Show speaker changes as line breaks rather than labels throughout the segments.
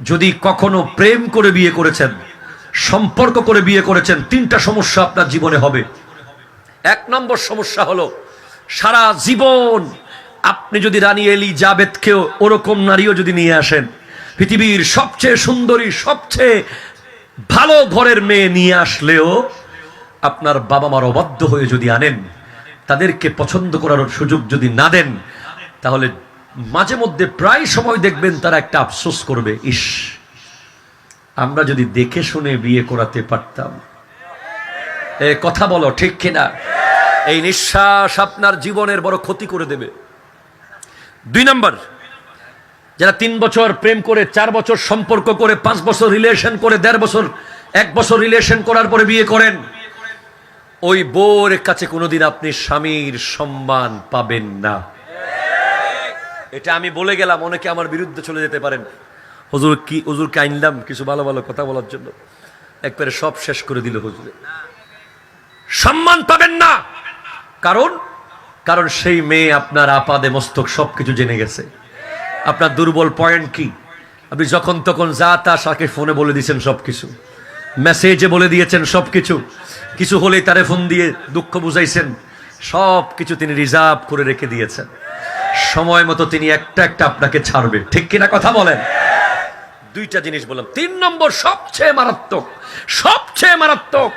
যদি কখনো প্রেম করে বিয়ে করেছেন, সম্পর্ক করে বিয়ে করেছেন, তিনটা সমস্যা আপনার জীবনে হবে। এক নম্বর সমস্যা হলো, সারা জীবন আপনি যদি রানী এলিজাবেথকেও ওরকম নারীও যদি নিয়ে আসেন, পৃথিবীর সবচেয়ে সুন্দরী সবচেয়ে ভালো ঘরের মেয়ে নিয়ে আসলেও আপনার বাবা মার অবাধ্য হয়ে যদি আনেন, তাদেরকে পছন্দ করার সুযোগ যদি না দেন, তাহলে মাঝে মধ্যে প্রায় সময় দেখবেন তারা একটা আফসোস করবে, ইস, আমরা যদি দেখে শুনে বিয়ে করাতে পারতাম। কথা বলো ঠিক কিনা? এই নিঃশ্বাস আপনার জীবনের বড় ক্ষতি করে দেবে। 2 নম্বর, যারা 3 বছর প্রেম করে, 4 বছর সম্পর্ক করে, 5 বছর রিলেশন করে, 1.5 বছর 1 বছর রিলেশন করার পরে বিয়ে করেন, ওই বউর কাছে কোনোদিন আপনি স্বামীর সম্মান পাবেন না। এটা আমি বলে গেলাম, অনেকে আমার বিরুদ্ধে চলে যেতে পারেন। হুজুরকে আনলাম কিছু ভালো ভালো কথা বলার জন্য, একবারে সব শেষ করে দিল হুজুরে। সম্মান পাবেন না, কারণ সেই মেয়ে আপনার আপাদে মস্তক সবকিছু জেনে গেছে। আপনার দুর্বল পয়েন্ট কি? আপনি যখন তখন যা তা তাকে ফোনে বলে দিয়েছেন, সবকিছু মেসেজে বলে দিয়েছেন, সবকিছু কিছু হলেই তারে ফোন দিয়ে দুঃখ বুঝাইছেন, সবকিছু তিনি রিজার্ভ করে রেখে দিয়েছেন। সময় মতো তিনি একটা একটা আপনাকে ছাড়বে, ঠিক কিনা কথা বলেন? 2টা জিনিস বললাম। 3 নম্বর সবচেয়ে মারাত্মক,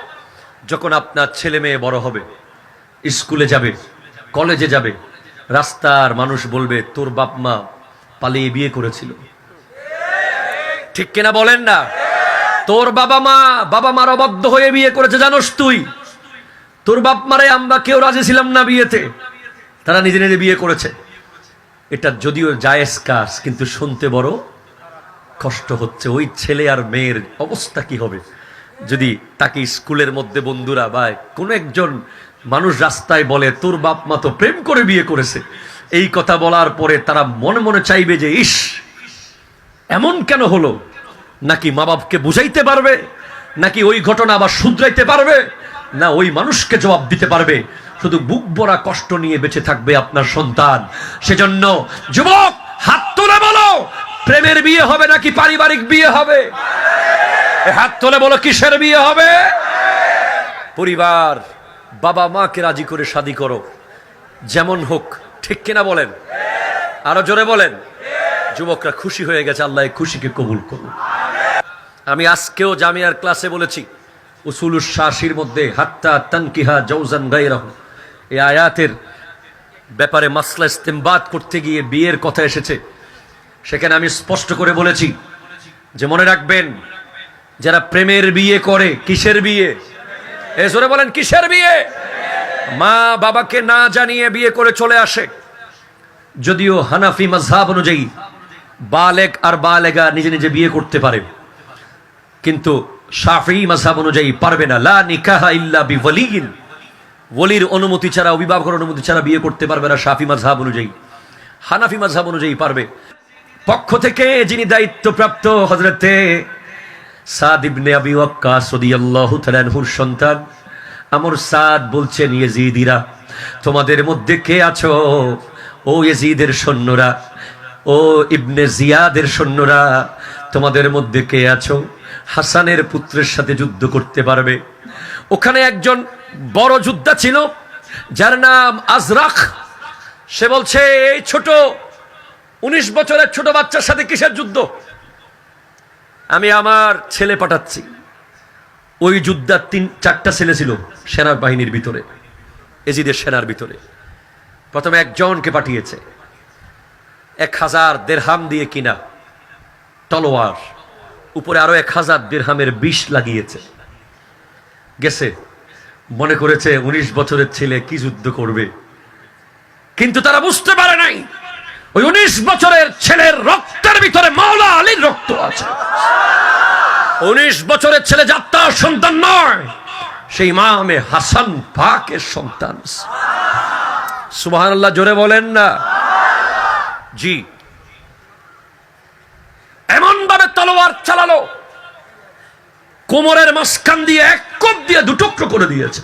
যখন আপনার ছেলে মেয়ে বড় হবে, স্কুলে যাবে, কলেজে যাবে, রাস্তার মানুষ বলবে তোর বাপ মা পালিয়ে বিয়ে করেছিল, ঠিক কিনা বলেন না? তোর বাবা মার অবাধ্য হয়ে বিয়ে করেছে, জানোস তুই? তোর বাপ মারে আমরা কেউ রাজি ছিলাম না বিয়েতে, তারা নিজে নিজে বিয়ে করেছে। এটা যদিও জায়েজ কাজ, কিন্তু শুনতে বড় কষ্ট হচ্ছে। ওই ছেলে আর মেয়ের অবস্থা কি হবে যদি তাকে স্কুলের মধ্যে বন্ধুরা বা কোনো একজন মানুষ রাস্তায় বলে তোর বাপ মা তো প্রেম করে বিয়ে করেছে। এই কথা বলার পরে তারা মনে মনে চাইবে যে ইস, এমন কেন হলো? নাকি মা বাপকে বুঝাইতে পারবে, নাকি ওই ঘটনা আবার শুধরাইতে পারবে, না ওই মানুষকে জবাব দিতে পারবে? শুধু বুক ভরা কষ্ট নিয়ে বেঁচে থাকবে আপনার সন্তান। সেজন্য যুবক, হাত তুলে বলো, প্রেমের বিয়ে হবে নাকি পারিবারিক বিয়ে হবে? হাত তুলে বলো, কিসের বিয়ে হবে? পরিবার, বাবা মাকে রাজি করে শাদী করো, যেমন হোক, ঠিক কিনা বলেন? আরো জোরে বলেন। যুবকরা খুশি হয়ে গেছে, আল্লাহ খুশিকে কবুল করুন। আমি আজকেও জামিয়ার ক্লাসে বলেছি, উসুলুস শাসির মধ্যে হাত্তা তানকিহা জাওজান গায়রাহু, এই আয়াতের ব্যাপারে মাসলা ইস্তেমবাত করতে গিয়ে বিয়ের কথা এসেছে। সেখানে আমি স্পষ্ট করে বলেছি যে মনে রাখবেন, যারা প্রেমের বিয়ে করে, কিসের বিয়ে? এ জোরে বলেন, কিসের বিয়ে? মা বাবাকে না জানিয়ে বিয়ে করে চলে আসে। যদিও হানাফি মাযহাব অনুযায়ী বালেগ আর বালেগা নিজে নিজে বিয়ে করতে পারে, কিন্তু শাফিঈ মাযহাব অনুযায়ী পারবে না। লা নিকাহা ইল্লা বিওয়ালিয়িন, ওলির অনুমতি ছাড়া, অভিভাবকের অনুমতি ছাড়া বিয়ে করতে পারবে না শাফিঈ মাযহাব অনুযায়ী। হানাফি মাযহাব অনুযায়ী পারবে। পক্ষ থেকে যিনি দায়িত্বপ্রাপ্ত হযরতে সাদ ইবনে আবি ওয়াক্কাস রাদিয়াল্লাহু তাআলা আনহুর সন্তান আমর সাদ বলছেন, ইয়েজিদিরা, তোমাদের মধ্যে কে আছো? ও ইয়েজিদের সৈন্যরা, ও ইবনে জিয়াদের সৈন্যরা, তোমাদের মধ্যে কে আছো হাসানের পুত্রের সাথে যুদ্ধ করতে পারবে? ওখানে একজন বড় যোদ্ধা ছিল, যার নাম আজরাক। সে বলছে, এই ছোট 19 বছরের ছোট বাচ্চার সাথে কিসের যুদ্ধ? আমি আমার ছেলে পাঠাচ্ছি। ওই যুদ্ধা 3-4টা ছেলে ছিল সেনার বাহিনীর ভিতরে, এজিদের সেনার ভিতরে। প্রথমে একজনকে পাঠিয়েছে, 1000 দিরহাম দিয়ে কিনা তলোয়ার, উপরে আরো 1000 দিরহামের বিষ লাগিয়েছে। গেছে, মনে করেছে 19 বছরের ছেলে কি যুদ্ধ করবে, কিন্তু তারা বুঝতে পারে নাই ওই 19 বছরের ছেলের রক্তের ভিতরে মাওলা আলীর রক্ত আছে। 19 বছরের ছেলে যাত্রার সন্তান নয়, সেই ইমামে হাসান পাকের সন্তান। সুবহানাল্লাহ, জোরে বলেন না। জি, এমন ভাবে তলোয়ার চালালো, কোমরের মাঝখান দিয়ে এক কোপ দিয়ে 2 টুকরো করে দিয়েছে।